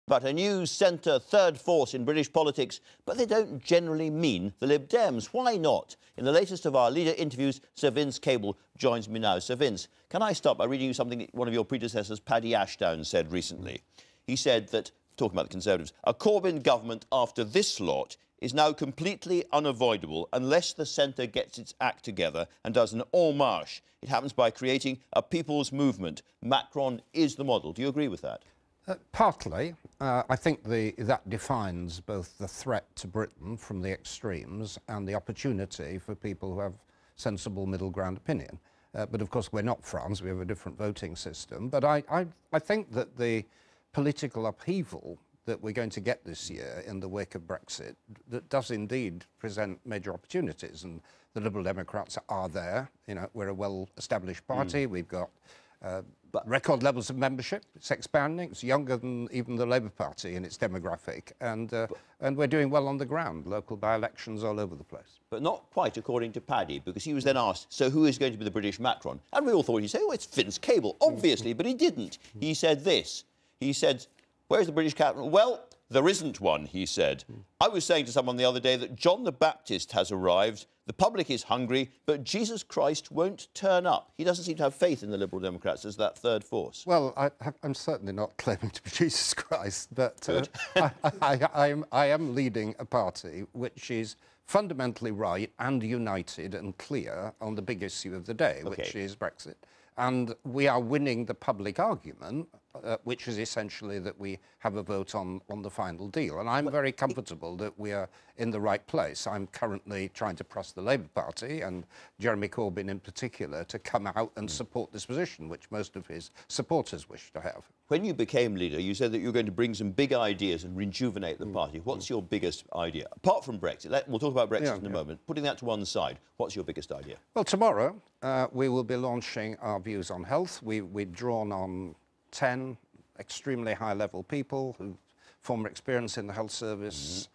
But a new centre third force in British politics, but they don't generally mean the Lib Dems. Why not? In the latest of our leader interviews, Sir Vince Cable joins me now. Sir Vince, can I start by reading you something one of your predecessors, Paddy Ashdown, said recently? He said that, talking about the Conservatives, a Corbyn government after this lot is now completely unavoidable unless the centre gets its act together and does an en marche. It happens by creating a people's movement. Macron is the model. Do you agree with that? Partly. I think that defines both the threat to Britain from the extremes and the opportunity for people who have sensible middle ground opinion. But of course we're not France, we have a different voting system. But I think that the political upheaval that we're going to get this year in the wake of Brexit, that does indeed present major opportunities, and the Liberal Democrats are there. You know, we're a well-established party. We've got record levels of membership. It's expanding. It's younger than even the Labour Party in its demographic, and we're doing well on the ground. Local by-elections all over the place. But not quite according to Paddy, because he was then asked, so who is going to be the British Macron? And we all thought he'd say, oh, it's Vince Cable, obviously, but he didn't. He said this. He said, where's the British Captain? Well, there isn't one, he said. I was saying to someone the other day that John the Baptist has arrived, the public is hungry, but Jesus Christ won't turn up. He doesn't seem to have faith in the Liberal Democrats as that third force. Well, I'm certainly not claiming to be Jesus Christ, but I am leading a party which is fundamentally right and united and clear on the big issue of the day, which is Brexit. And we are winning the public argument, which is essentially that we have a vote on the final deal. And I'm very comfortable that we are in the right place. I'm currently trying to press the Labour Party, and Jeremy Corbyn in particular, to come out and support this position, which most of his supporters wish to have. When you became leader, you said that you were going to bring some big ideas and rejuvenate the party. What's your biggest idea? Apart from Brexit, we'll talk about Brexit in a moment. Putting that to one side, what's your biggest idea? Well, tomorrow we will be launching our views on health. We've drawn on 10 extremely high-level people who former experience in the health service.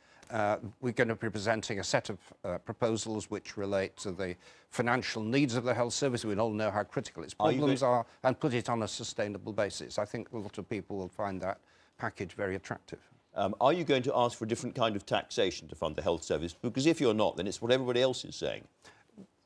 We're going to be presenting a set of proposals which relate to the financial needs of the health service. We all know how critical its problems are, and put it on a sustainable basis. I think a lot of people will find that package very attractive. Are you going to ask for a different kind of taxation to fund the health service? Because if you're not, then it's what everybody else is saying.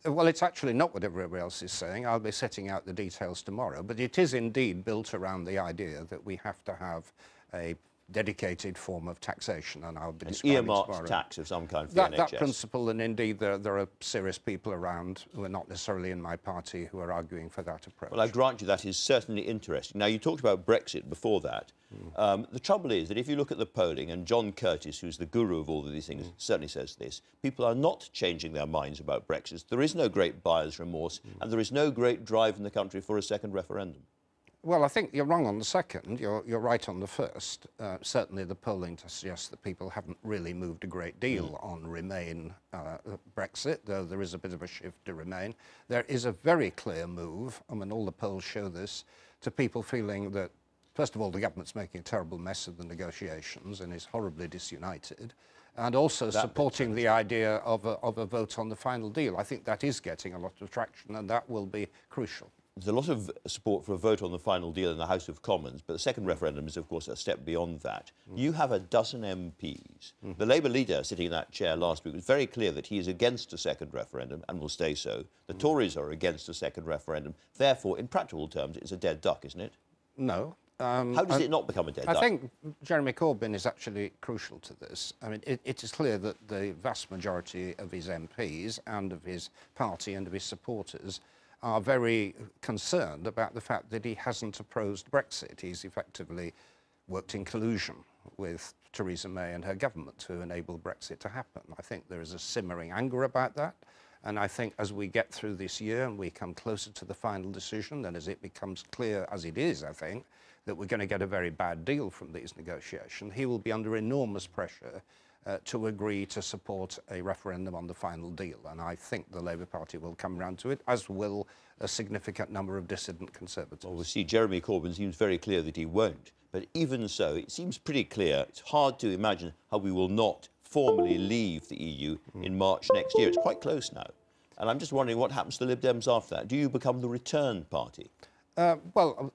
Well, it's actually not what everybody else is saying. I'll be setting out the details tomorrow. But it is indeed built around the idea that we have to have a dedicated form of taxation, and I'll be describing earmarked tomorrow. Tax of some kind for the NHS. That principle, and indeed there are serious people around who are not necessarily in my party who are arguing for that approach. Well, I grant you that is certainly interesting. Now, you talked about Brexit before that. The trouble is that if you look at the polling, and John Curtis, who's the guru of all of these things, certainly says this, people are not changing their minds about Brexit. There is no great buyer's remorse, and there is no great drive in the country for a second referendum. Well, I think you're wrong on the second. You're right on the first. Certainly the polling suggests that people haven't really moved a great deal on Remain Brexit, though there is a bit of a shift to Remain. There is a very clear move, I mean, all the polls show this, to people feeling that, first of all, the government's making a terrible mess of the negotiations and is horribly disunited, and also supporting the idea of a vote on the final deal. I think that is getting a lot of traction, and that will be crucial. There's a lot of support for a vote on the final deal in the House of Commons, but the second referendum is, of course, a step beyond that. You have a dozen MPs. The Labour leader sitting in that chair last week was very clear that he is against a second referendum and will stay so. The Tories are against a second referendum. Therefore, in practical terms, it's a dead duck, isn't it? No. How does it not become a dead duck? I think Jeremy Corbyn is actually crucial to this. I mean, it is clear that the vast majority of his MPs and of his party and of his supporters are very concerned about the fact that he hasn't opposed Brexit. He's effectively worked in collusion with Theresa May and her government to enable Brexit to happen. I think there is a simmering anger about that. And I think as we get through this year and we come closer to the final decision, and as it becomes clear, as it is, I think, that we're going to get a very bad deal from these negotiations, he will be under enormous pressure to agree to support a referendum on the final deal. And I think the Labour Party will come round to it, as will a significant number of dissident Conservatives. Well, we'll see. Jeremy Corbyn seems very clear that he won't. But even so, it seems pretty clear. It's hard to imagine how we will not formally leave the EU in March next year. It's quite close now. And I'm just wondering what happens to the Lib Dems after that. Do you become the return party? Well,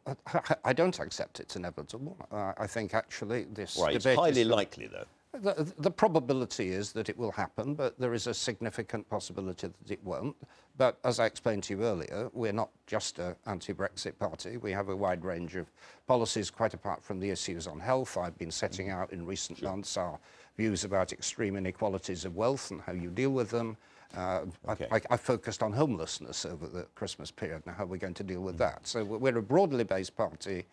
I don't accept it's inevitable. I think actually this Right, it's debate highly is likely, though. the probability is that it will happen, but there is a significant possibility that it won't. But as I explained to you earlier, we're not just an anti-Brexit party. We have a wide range of policies, quite apart from the issues on health. I've been setting out in recent months our views about extreme inequalities of wealth and how you deal with them. I focused on homelessness over the Christmas period and how we're going to deal with that. So we're a broadly based party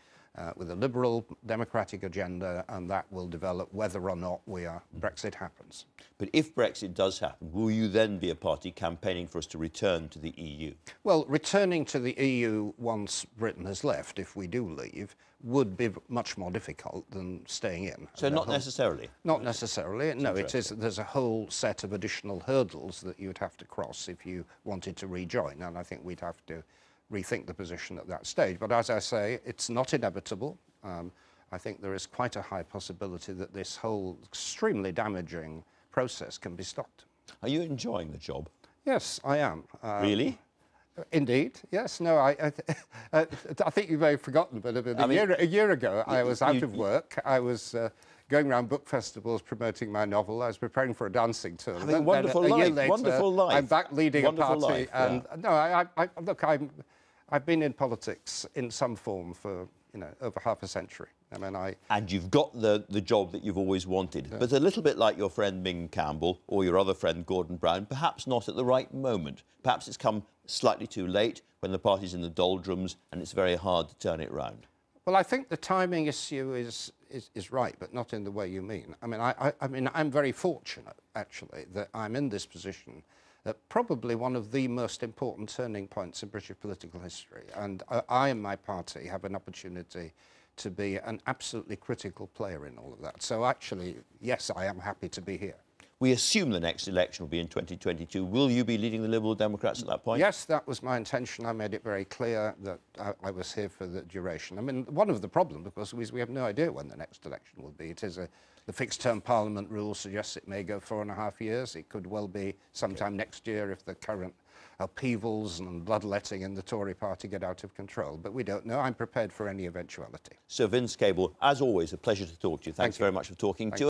with a liberal democratic agenda, and that will develop whether or not Brexit happens. But if Brexit does happen, will you then be a party campaigning for us to return to the EU? Well, returning to the EU once Britain has left, if we do leave, would be much more difficult than staying in. So not necessarily? Not necessarily. No, it is. There's a whole set of additional hurdles that you'd have to cross if you wanted to rejoin, and I think we'd have to rethink the position at that stage. But as I say, it's not inevitable. I think there is quite a high possibility that this whole extremely damaging process can be stopped. Are you enjoying the job? Yes, I am. Really? Indeed, yes. No, I think you may have forgotten, but a year ago, I was out of work. I was going around book festivals promoting my novel. I was preparing for a dancing tour. Having a wonderful life. Year later, wonderful life. I'm back leading Wonderful a party. life, And yeah. no, look, I've been in politics in some form for over half a century. I mean, And you've got the job that you've always wanted. Yeah. But a little bit like your friend Ming Campbell or your other friend Gordon Brown, perhaps not at the right moment. Perhaps it's come slightly too late when the party's in the doldrums and it's very hard to turn it round. Well, I think the timing issue is right, but not in the way you mean. I mean, I'm very fortunate, actually, that I'm in this position at probably one of the most important turning points in British political history. And I and my party have an opportunity to be an absolutely critical player in all of that. So actually, yes, I am happy to be here. We assume the next election will be in 2022. Will you be leading the Liberal Democrats at that point? Yes, that was my intention. I made it very clear that I was here for the duration. I mean, one of the problems, of course, is we have no idea when the next election will be. It is the fixed-term Parliament rule suggests it may go 4.5 years. It could well be sometime next year if the current upheavals and bloodletting in the Tory party get out of control. But we don't know. I'm prepared for any eventuality. Sir Vince Cable, as always, a pleasure to talk to you. Thanks very much for talking to us.